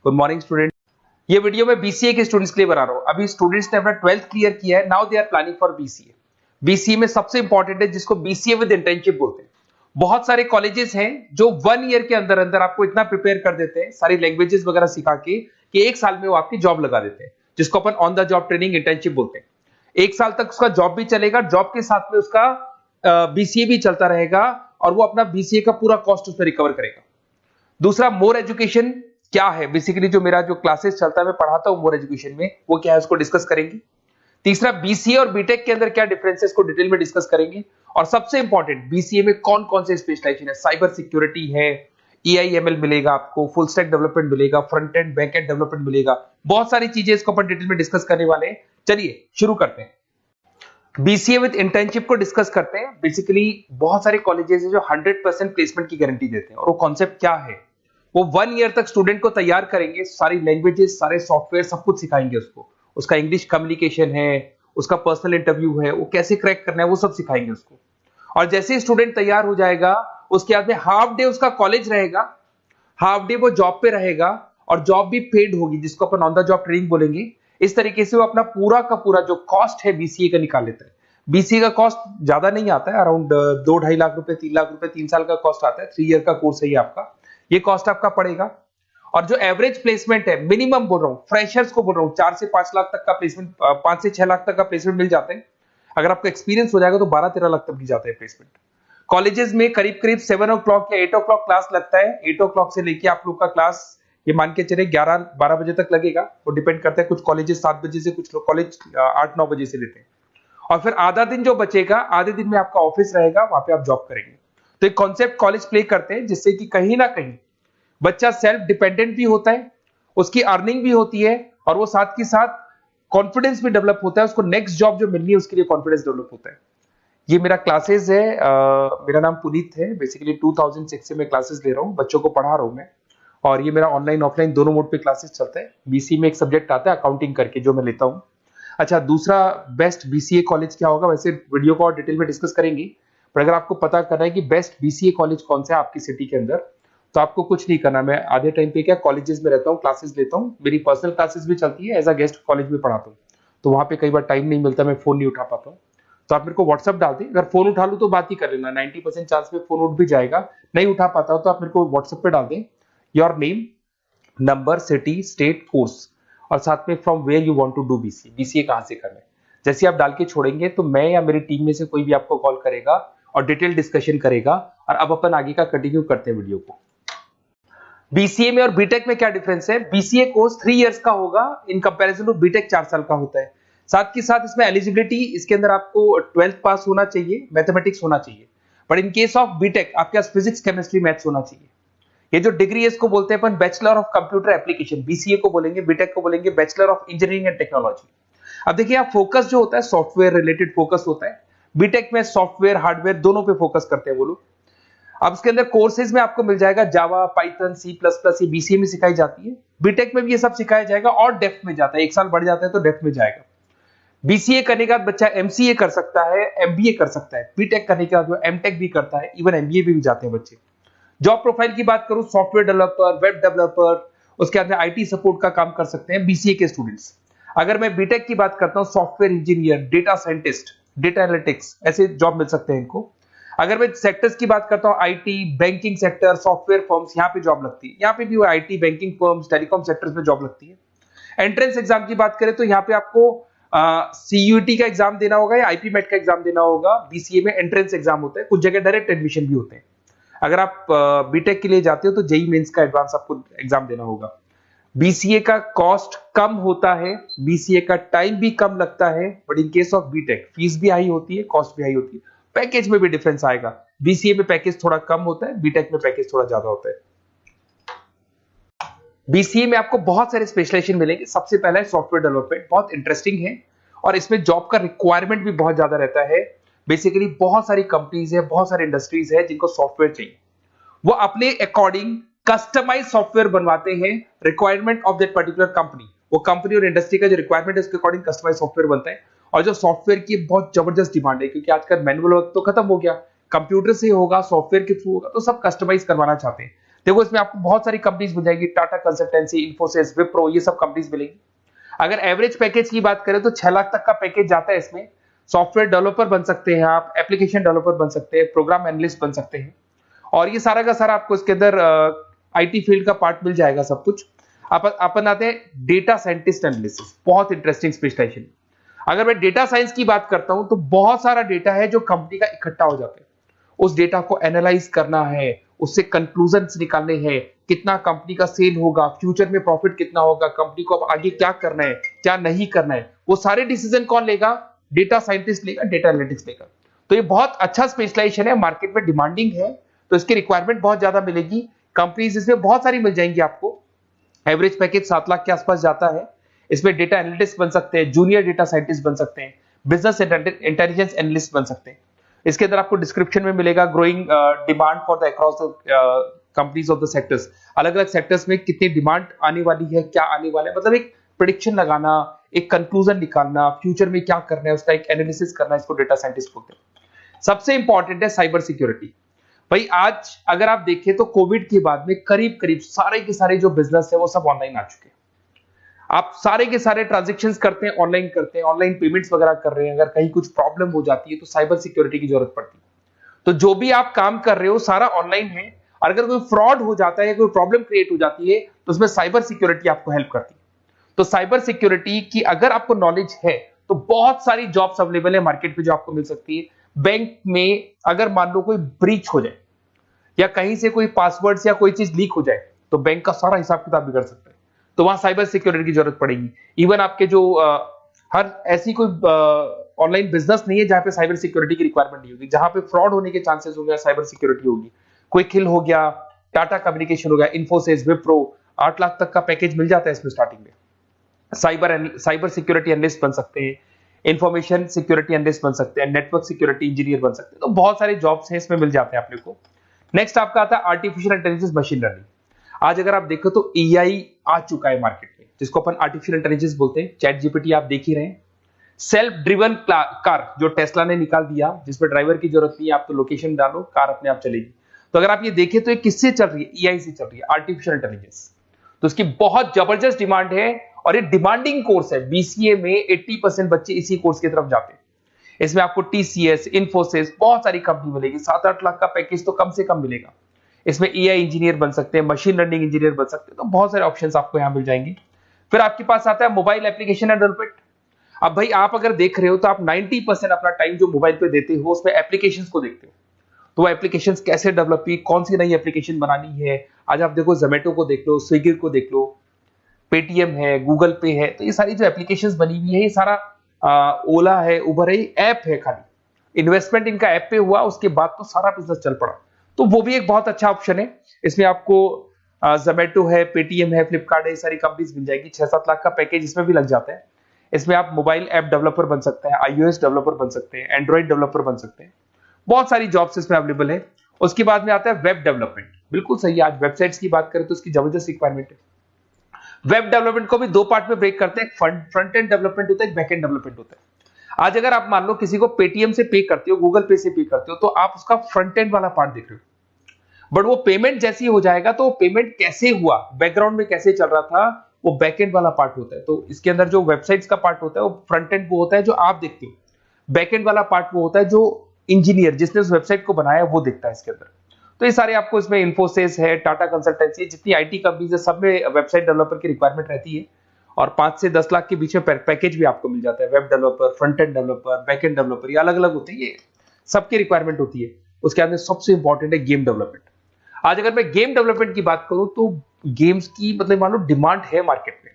Good morning student. ये video मैं BCA के स्टूडेंट्स के लिए बना रहा हूँ। अभी स्टूडेंट्स ने अपना 12th क्लियर किया है, now they are planning for BCA. BCA में सबसे इंपॉर्टेंट है जिसको बीसीए विद इंटर्नशिप बोलते हैं। बहुत सारे कॉलेजेस हैं जो 1 ईयर के अंदर अंदर आपको इतना प्रिपेयर कर देते हैं, सारी लैंग्वेजेस वगैरह सिखा के, कि 1 साल में वो आपकी जॉब लगा देते हैं, जिसको अपन on the job training internship बोलते हैं। 1 साल तक उसका जॉब भी चलेगा, जॉब के साथ में उसका बीसीए भी चलता रहेगा और वो अपना बीसीए का पूरा कॉस्ट उसमें रिकवर करेगा। दूसरा, मोर एजुकेशन क्या है, बेसिकली जो मेरा जो क्लासेस चलता है मैं पढ़ाता हूं मोर एजुकेशन में, वो क्या है उसको डिस्कस करेंगे। तीसरा, बीसीए और बीटेक के अंदर क्या डिफरेंसेस को डिटेल में डिस्कस करेंगे। और सबसे इंपॉर्टेंट, बीसीए में कौन कौन से स्पेशलाइजेशन है, साइबर सिक्योरिटी है, एआईएमएल मिलेगा आपको, फुल स्टैक डेवलपमेंट मिलेगा, front end back and development मिलेगा, बहुत सारी चीजें इसको अपन डिटेल में डिस्कस करने वाले हैं। चलिए शुरू करते हैं। बीसीए विद इंटर्नशिप को डिस्कस करते हैं। बेसिकली बहुत सारे कॉलेजेस हैं जो 100% प्लेसमेंट की गारंटी देते हैं, और वो कॉन्सेप्ट क्या है, वो 1 ईयर तक स्टूडेंट को तैयार करेंगे, सारी लैंग्वेजेस, सारे सॉफ्टवेयर, सब कुछ सिखाएंगे उसको। उसका इंग्लिश कम्युनिकेशन है, उसका पर्सनल इंटरव्यू है, वो कैसे क्रैक करना है, वो सब सिखाएंगे उसको। और जैसे ही स्टूडेंट तैयार हो जाएगा, उसके बाद में हाफ डे उसका कॉलेज रहेगा, हाफ डे वो जॉब पे रहेगा, और जॉब भी पेड होगी, जिसको अपन ऑन द जॉब ट्रेनिंग बोलेंगे। इस तरीके से वो अपना पूरा का पूरा जो कॉस्ट है बीसीए का निकाल लेता है। बीसीए का कॉस्ट ज्यादा नहीं आता है, अराउंड 2-2.5 लाख रुपए, 3 लाख रुपए 3 साल का कॉस्ट आता है। 3 ईयर का कोर्स है ये आपका, ये कॉस्ट आपका पड़ेगा। और जो एवरेज प्लेसमेंट है, मिनिमम बोल रहा हूँ, फ्रेशर्स को बोल रहा हूँ, 4 से 5 लाख तक का प्लेसमेंट, 5 से 6 लाख तक का प्लेसमेंट मिल जाते हैं। अगर आपका एक्सपीरियंस हो जाएगा तो 12-13 लाख तक भी जाते हैं प्लेसमेंट। कॉलेजेस में करीब करीब 7 o'clock या 8 o'clock क्लास लगता है। 8 o'clock से लेके आप लोग का क्लास, ये मान के चले 11-12 बजे तक लगेगा। वो डिपेंड करता है, कुछ कॉलेजेस 7 बजे से, कुछ लोग कॉलेज 8-9 बजे से लेते हैं। और फिर आधा दिन जो बचेगा, आधे दिन में आपका ऑफिस रहेगा, वहां पे आप जॉब करेंगे। तो एक कॉन्सेप्ट कॉलेज प्ले करते हैं, जिससे कि कहीं ना कहीं बच्चा सेल्फ डिपेंडेंट भी होता है, उसकी अर्निंग भी होती है, और वो साथ के साथ कॉन्फिडेंस भी डेवलप होता है। उसको नेक्स्ट जॉब जो मिलनी है उसके लिए कॉन्फिडेंस डेवलप होता है। ये मेरा क्लासेस है, मेरा नाम पुनीत है। बेसिकली 2006 से मैं क्लासेस ले रहा हूँ, बच्चों को पढ़ा रहा हूँ मैं। और ये मेरा ऑनलाइन ऑफलाइन दोनों मोड पे क्लासेस चलता है। बीसी में एक सब्जेक्ट आता है अकाउंटिंग करके, जो मैं लेता हूँ। अच्छा, दूसरा, बेस्ट बीसीए कॉलेज क्या होगा, वैसे वीडियो को और डिटेल में डिस्कस करेंगे, पर अगर आपको पता करना है कि बेस्ट बीसीए कॉलेज कौन सा है आपकी सिटी के अंदर, तो आपको कुछ नहीं करना। मैं आधे टाइम पे क्या कॉलेजेस में रहता हूँ, क्लासेस लेता हूँ, मेरी पर्सनल क्लासेस भी चलती है, एज अ गेस्ट कॉलेज में पढ़ाता हूँ। तो वहां पे कई बार टाइम नहीं मिलता, मैं फोन नहीं उठा पाता हूँ, तो आप मेरे को व्हाट्सअप डाल दें। अगर फोन उठा लूँ तो बात ही कर लेना, 90% चांस में फोन उठ भी जाएगा। नहीं उठा पाता हो तो आप मेरे को व्हाट्सएप पे डाल दें, your name, number, city, state, course, और साथ में from where you want to do BCA, BCA कहां से करना है। जैसे आप डाल के छोड़ेंगे तो मैं या मेरी टीम में से कोई भी आपको कॉल करेगा और डिटेल डिस्कशन करेगा। और अब अपन आगे का कंटिन्यू करते हैं वीडियो को। बीसीए में और बीटेक में क्या डिफरेंस है। बीसीए कोर्स 3 इयर्स का होगा, इन कंपैरिजन टू बीटेक 4 साल का होता है। साथ के साथ इसमें एलिजिबिलिटी, इसके अंदर आपको 12th पास होना चाहिए, मैथमेटिक्स होना चाहिए। But in case of BTech आपके पास फिजिक्स, केमिस्ट्री, मैथ्स होना चाहिए। ये जो डिग्री है इसको बोलते हैं अपन bachelor of computer application. BCA को बोलेंगे, बीटेक को बोलेंगे bachelor of engineering and technology. अब देखिए, आप फोकस जो होता है सॉफ्टवेयर रिलेटेड फोकस होता है। बीटेक में सॉफ्टवेयर, हार्डवेयर दोनों पे फोकस करते हैं वो लोग। अब इसके अंदर कोर्सेज में आपको मिल जाएगा जावा, पाइथन, सी प्लस प्लस, ये बीसीए में सिखाई जाती है। बीटेक में भी ये सब सिखाया जाएगा, और डेप्थ में जाता है, 1 साल बढ़ जाता है तो डेप्थ में जाएगा। बीसीए करने के बाद बच्चा एमसीए कर सकता है, एमबीए कर सकता है। बीटेक करने के बाद वो एमटेक भी करता है, इवन एमबीए भी जाते हैं बच्चे। जॉब प्रोफाइल की बात करूं, सॉफ्टवेयर डेवलपर, वेब डेवलपर, उसके बाद में आईटी सपोर्ट का काम कर सकते हैं बीसीए के स्टूडेंट्स। अगर मैं बीटेक की बात करता हूं, software engineer, data scientist, data analytics, ऐसे जॉब मिल सकते हैं इनको। अगर मैं सेक्टर्स की बात करता हूं, IT, banking sector, software firms, यहाँ पे जॉब लगती है। यहाँ पे भी वो IT, banking firms, telecom sectors में जॉब लगती है। एंट्रेंस एग्जाम की बात करें तो यहाँ पे आपको सीयूटी का एग्जाम देना होगा या आईपी मेट का एग्जाम देना होगा। बीसीए में एंट्रेंस एग्जाम होता है, कुछ जगह डायरेक्ट एडमिशन भी होते हैं। अगर आप बीटेक के लिए जाते हो तो जेई मेंस का एडवांस आपको एग्जाम देना होगा। बीसीए का कॉस्ट कम होता है, बीसीए का टाइम भी कम लगता है, but in case of BTech fees भी हाई होती है, कॉस्ट भी हाई होती है, पैकेज में भी डिफरेंस आएगा। बीसीए में पैकेज थोड़ा कम होता है, बीटेक में पैकेज थोड़ा ज्यादा होता है। बीसीए में आपको बहुत सारे स्पेशलाइजेशन मिलेंगे। सबसे पहला है सॉफ्टवेयर डेवलपमेंट, बहुत इंटरेस्टिंग है, और इसमें जॉब का रिक्वायरमेंट भी बहुत ज्यादा रहता है। बेसिकली बहुत सारी कंपनीज है, बहुत सारी इंडस्ट्रीज है जिनको सॉफ्टवेयर चाहिए, वो अपने अकॉर्डिंग कस्टमाइज सॉफ्टवेयर बनवाते हैं, requirement of that particular company. वो कंपनी और इंडस्ट्री का जो रिक्वायरमेंट है उसके अकॉर्डिंग कस्टमाइज सॉफ्टवेयर बनता है। और जो सॉफ्टवेयर की बहुत जबरदस्त डिमांड है, क्योंकि आजकल मैनुअल वर्क तो खत्म हो गया, कंप्यूटर से होगा, सॉफ्टवेयर के थ्रू होगा, तो सब कस्टमाइज करवाना चाहते हैं। देखो इसमें आपको बहुत सारी कंपनीज मिल जाएगी, टाटा कंसल्टेंसी, इन्फोसिस, विप्रो, ये सब कंपनीज मिलेंगी। अगर एवरेज पैकेज की बात करें तो 6 लाख तक का पैकेज जाता है इसमें। सॉफ्टवेयर डेवलपर बन सकते हैं आप, एप्लीकेशन डेवलपर बन सकते हैं, प्रोग्राम एनालिस्ट बन सकते हैं, और ये सारा का सारा आपको इसके अंदर आईटी फील्ड का पार्ट मिल जाएगा सब कुछ। अपन आते हैं डेटा साइंटिस्ट एनालिसिस, बहुत इंटरेस्टिंग स्पेशलाइजेशन। अगर मैं डेटा साइंस की बात करता हूं तो बहुत सारा डेटा है जो कंपनी का इकट्ठा हो जाता है, उस डेटा को एनालाइज करना है, उससे कंक्लूजन्स निकालने हैं, कितना कंपनी का सेल होगा, फ्यूचर में प्रॉफिट कितना होगा, कंपनी को अब आगे क्या करना है, क्या नहीं करना है, वो सारे डिसीजन कौन लेगा? डेटा साइंटिस्ट लेगा, डेटा एनालिटिक्स लेगा। तो ये बहुत अच्छा स्पेशलाइजेशन है, मार्केट में डिमांडिंग है, तो इसकी रिक्वायरमेंट बहुत ज्यादा मिलेगी। कंपनीज इसमें बहुत सारी मिल जाएंगी आपको। एवरेज पैकेज 7 लाख के आसपास जाता है। इसमें डेटा एनालिटिक्स बन सकते हैं, जूनियर डेटा साइंटिस्ट बन सकते हैं, बिजनेस इंटेलिजेंस एनालिस्ट बन सकते हैं। इसके अंदर आपको डिस्क्रिप्शन में मिलेगा growing demand for the across the companies of the sectors. अलग अलग सेक्टर्स में कितनी डिमांड आने वाली है, क्या आने वाला है, मतलब एक प्रेडिक्शन लगाना, एक कंक्लूजन निकालना, फ्यूचर में क्या करना है उसका एक एनालिसिस करना, इसको डेटा साइंटिस्ट बोलते हैं। सबसे इंपॉर्टेंट है साइबर सिक्योरिटी। भाई आज अगर आप देखें तो कोविड के बाद में करीब करीब सारे के सारे जो बिजनेस है वो सब ऑनलाइन आ चुके हैं। आप सारे के सारे ट्रांजैक्शंस करते हैं, ऑनलाइन करते हैं, ऑनलाइन पेमेंट्स वगैरह कर रहे हैं। अगर कहीं कुछ प्रॉब्लम हो जाती है तो साइबर सिक्योरिटी की जरूरत पड़ती है। तो जो भी आप काम कर रहे हो सारा ऑनलाइन है, और अगर कोई फ्रॉड हो जाता है, कोई प्रॉब्लम क्रिएट हो जाती है, तो उसमें साइबर सिक्योरिटी आपको हेल्प करती है। तो साइबर सिक्योरिटी की अगर आपको नॉलेज है तो बहुत सारी जॉब्स अवेलेबल है मार्केट में जो आपको मिल सकती है। बैंक में अगर मान लो कोई ब्रीच हो जाए या कहीं से कोई पासवर्ड या कोई चीज लीक हो जाए तो बैंक का सारा हिसाब किताब बिगड़ सकता है, तो वहां साइबर सिक्योरिटी की जरूरत पड़ेगी। इवन आपके जो हर ऐसी कोई ऑनलाइन बिजनेस नहीं है जहां पे साइबर सिक्योरिटी की रिक्वायरमेंट नहीं होगी। जहां पे फ्रॉड होने के चांसेस होंगे साइबर सिक्योरिटी होगी। क्विक हिल हो गया, टाटा कम्युनिकेशन हो गया, इन्फोसिस, विप्रो, 8 लाख तक का पैकेज मिल जाता है इसमें स्टार्टिंग में। साइबर सिक्योरिटी एनालिस्ट बन सकते हैं, इंफॉर्मेशन सिक्योरिटी एनालिस्ट बन सकते हैं, नेटवर्क सिक्योरिटी इंजीनियर बन सकते हैं। तो बहुत सारे जॉब्स हैं इसमें मिल जाते हैं अपने को। नेक्स्ट आपका आता है आर्टिफिशियल इंटेलिजेंस, मशीन लर्निंग। आज अगर आप देखो तो एआई आ चुका है मार्केट में, जिसको अपन आर्टिफिशियल इंटेलिजेंस बोलते हैं। चैट जीपीटी आप देख ही रहे हैं। सेल्फ ड्रिवन कार जो टेस्ला ने निकाल दिया, जिसमें ड्राइवर की जरूरत नहीं है, आप तो लोकेशन डालो, कार अपने आप चलेगी। तो अगर आप ये देखें तो ये किससे चल रही है? एआई से चल रही है, आर्टिफिशियल इंटेलिजेंस। तो इसकी बहुत जबरदस्त डिमांड है और ये डिमांडिंग कोर्स है। बीसीए में 80% बच्चे इसी कोर्स की तरफ जाते हैं। इसमें आपको टीसीएस, इन्फोसिस, बहुत सारी कंपनी मिलेगी। 7-8 लाख का पैकेज तो कम से कम मिलेगा। इसमें एआई इंजीनियर बन सकते हैं, मशीन लर्निंग इंजीनियर बन सकते हैं। तो बहुत सारे ऑप्शंस आपको यहां मिल जाएंगे। फिर आपके पास आता है मोबाइल एप्लीकेशन डेवलपमेंट। अब भाई आप अगर देख रहे हो तो आप 90% अपना टाइम जो मोबाइल पे देते हो उसमें एप्लीकेशंस को देखते हो। तो वो एप्लीकेशंस कैसे डेवलप की, कौन सी नई एप्लीकेशन बनानी है। आज आप देखो जोमेटो को देख लो, स्विगी को देख लो, पेटीएम है, गूगल पे है। तो ये सारी जो एप्लीकेशंस बनी हुई है, ये सारा ओला है, उबर है, ऐप है। खाली इन्वेस्टमेंट इनका ऐप पे हुआ, उसके बाद तो सारा बिजनेस चल पड़ा। तो वो भी एक बहुत अच्छा ऑप्शन है। इसमें आपको जोमेटो है, पेटीएम है, फ्लिपकार्ट है, ये सारी कंपनीज मिल जाएगी। 6-7 लाख का पैकेज इसमें भी लग जाता है। इसमें आप मोबाइल ऐप डेवलपर बन सकते हैं, आईओएस डेवलपर बन सकते हैं, एंड्रॉइड डेवलपर बन सकते हैं। बहुत सारी जॉब्स इसमें अवेलेबल है। उसके बाद में आता है वेब डेवलपमेंट। बिल्कुल सही है, आज वेबसाइट्स की बात करें तो उसकी जबरदस्त रिक्वायरमेंट है। वेब डेवलपमेंट को भी 2 पार्ट में ब्रेक करते हैं। फ्रंट एंड डेवलपमेंट होता है, एक बैक एंड डेवलपमेंट होता है। आज अगर आप मान लो किसी को पेटीएम से पे करते हो, गूगल पे से पे करते हो, तो आप उसका फ्रंट एंड वाला पार्ट देख रहे हो। बट वो पेमेंट जैसी हो जाएगा तो पेमेंट कैसे हुआ, बैकग्राउंड में कैसे चल रहा था, वो बैकएंड वाला पार्ट होता है। तो इसके अंदर जो वेबसाइट्स का पार्ट होता है वो फ्रंट एंड वो होता है जो आप देखते हो। बैकएंड वाला पार्ट वो होता है जो इंजीनियर जिसने उस वेबसाइट को बनाया वो देखता है इसके अंदर। तो ये सारे आपको इसमें इन्फोसिस है, टाटा कंसल्टेंसी, जितनी आईटी कंपनीज है, सब में वेबसाइट डेवलपर की रिक्वायरमेंट रहती है। और 5 से 10 लाख के बीच में पैकेज भी आपको मिल जाता है। Web developer, front end developer, back end developer, ये अलग अलग होते हैं, ये सबकी रिक्वायरमेंट होती है। उसके अंदर सबसे इंपॉर्टेंट है गेम डेवलपमेंट। आज अगर मैं गेम डेवलपमेंट की बात करूं तो गेम्स की मतलब मान लो डिमांड है मार्केट में।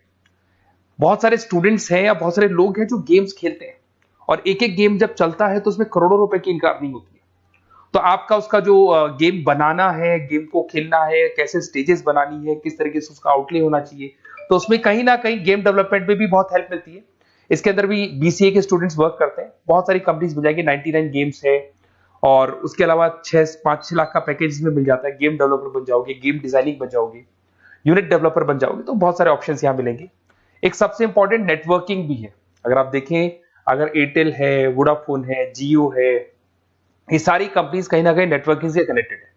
बहुत सारे स्टूडेंट्स हैं या बहुत सारे लोग हैं जो गेम्स खेलते हैं, और एक एक गेम जब चलता है तो उसमें करोड़ों रुपए की इनकम अर्निंग होती है। तो आपका उसका जो गेम बनाना है, गेम को खेलना है, कैसे स्टेजेस बनानी है, किस तरीके से उसका आउटले होना चाहिए, तो उसमें कहीं ना कहीं गेम डेवलपमेंट में भी बहुत हेल्प मिलती है। इसके अंदर भी बीसीए के स्टूडेंट्स वर्क करते हैं। बहुत सारी कंपनीज मिल जाएगी, 99 गेम्स है, और उसके अलावा 5-6 लाख का पैकेज में मिल जाता है। गेम डेवलपर बन जाओगे, गेम डिजाइनिंग बन जाओगे, यूनिट डेवलपर बन जाओगे, तो बहुत सारे ऑप्शंस यहाँ मिलेंगे। एक सबसे इंपॉर्टेंट नेटवर्किंग भी है। अगर आप देखें, अगर एयरटेल है, वोडाफोन है, जियो है, ये सारी कंपनीज कहीं ना कहीं नेटवर्किंग से कनेक्टेड है।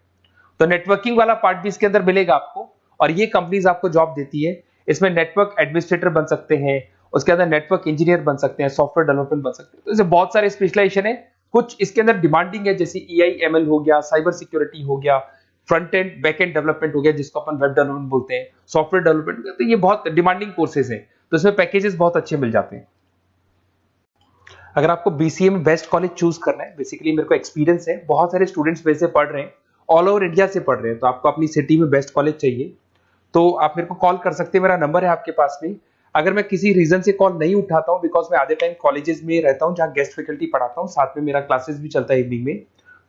तो नेटवर्किंग वाला पार्ट भी इसके अंदर मिलेगा आपको, और ये कंपनीज आपको जॉब देती है। इसमें नेटवर्क एडमिनिस्ट्रेटर बन सकते हैं, उसके अंदर नेटवर्क इंजीनियर बन सकते हैं, सॉफ्टवेयर डेवलपमेंट बन सकते हैं। तो इसे बहुत सारे स्पेशलाइजेशन है। कुछ इसके अंदर डिमांडिंग है, जैसे EI/ML हो गया, साइबर सिक्योरिटी हो गया, front end back and development हो गया जिसको अपन वेब डेवलपमेंट बोलते हैं, सॉफ्टवेयर डेवलपमेंट। तो ये बहुत डिमांडिंग कोर्सेज हैं, तो इसमें पैकेजेस बहुत अच्छे मिल जाते हैं। अगर आपको BCA में बेस्ट कॉलेज चूज करना है, बेसिकली मेरे को एक्सपीरियंस है, बहुत सारे स्टूडेंट्स वैसे पढ़ रहे हैं, ऑल ओवर इंडिया से पढ़ रहे हैं, तो आपको अपनी सिटी में बेस्ट कॉलेज चाहिए तो आप मेरे को कॉल कर सकते हैं, मेरा नंबर है आपके पास में। अगर मैं किसी रीजन से कॉल नहीं उठाता हूं, बिकॉज मैं आधे टाइम कॉलेजेस में रहता हूं जहां गेस्ट फैकल्टी पढ़ाता हूं, साथ में मेरा क्लासेस भी चलता है इवनिंग में,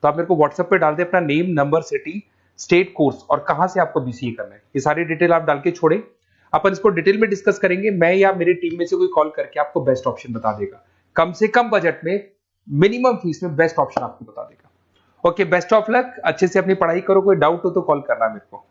तो आप मेरे को व्हाट्सएप पे डाल दे अपना name, number, city, state, course और कहां से आपको BCA करना है, ये सारी डिटेल आप डाल के छोड़े, अपन इसको डिटेल में डिस्कस करेंगे। मैं या मेरी टीम में से कोई कॉल करके आपको बेस्ट ऑप्शन बता देगा, कम से कम बजट में, मिनिमम फीस में बेस्ट ऑप्शन आपको बता देगा। ओके, बेस्ट ऑफ लक, अच्छे से अपनी पढ़ाई करो, कोई डाउट हो तो कॉल करना मेरे को।